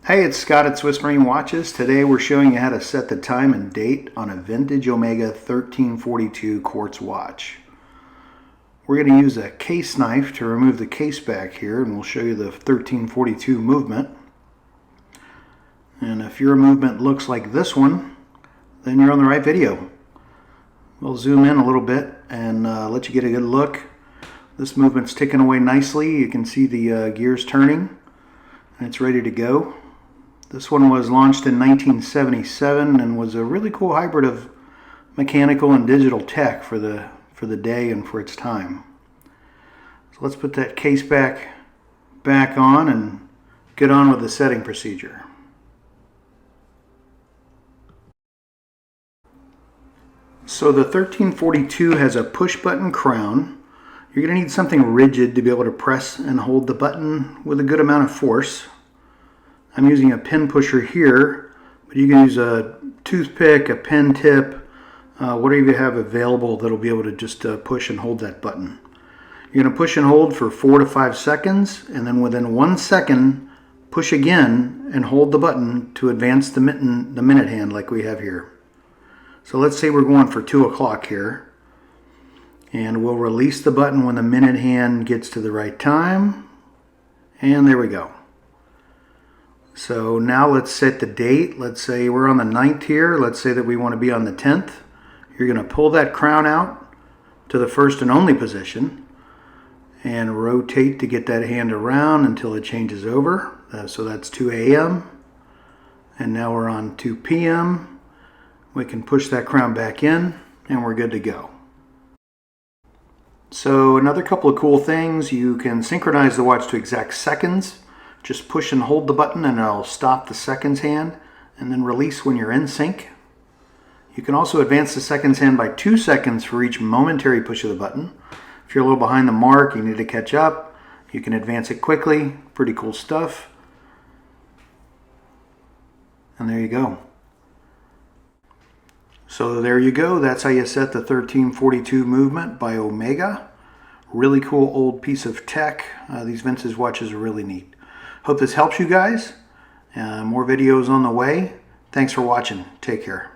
Hey, it's Scott at Swiss Marine Watches. Today we're showing you how to set the time and date on a vintage Omega 1342 quartz watch. We're going to use a case knife to remove the case back here, and we'll show you the 1342 movement. And if your movement looks like this one, then you're on the right video. We'll zoom in a little bit and let you get a good look. This movement's ticking away nicely. You can see the gears turning, and it's ready to go. This one was launched in 1977 and was a really cool hybrid of mechanical and digital tech for the day and for its time. So let's put that case back on and get on with the setting procedure. So the 1342 has a push button crown. You're going to need something rigid to be able to press and hold the button with a good amount of force. I'm using a pin pusher here, but you can use a toothpick, a pen tip, whatever you have available that'll be able to just push and hold that button. You're going to push and hold for 4 to 5 seconds, and then within 1 second, push again and hold the button to advance the minute hand like we have here. So let's say we're going for 2 o'clock here, and we'll release the button when the minute hand gets to the right time, and there we go. So now let's set the date. Let's say we're on the 9th here. Let's say that we want to be on the 10th. You're going to pull that crown out to the first and only position and rotate to get that hand around until it changes over. So that's 2 a.m. and now we're on 2 p.m. We can push that crown back in and we're good to go. So another couple of cool things, you can synchronize the watch to exact seconds. Just push and hold the button and it'll stop the seconds hand and then release when you're in sync. You can also advance the seconds hand by 2 seconds for each momentary push of the button. If you're a little behind the mark, you need to catch up, you can advance it quickly. Pretty cool stuff. And there you go. So there you go. That's how you set the 1342 movement by Omega. Really cool old piece of tech. These vintage watches are really neat. Hope this helps you guys. More videos on the way. Thanks for watching. Take care.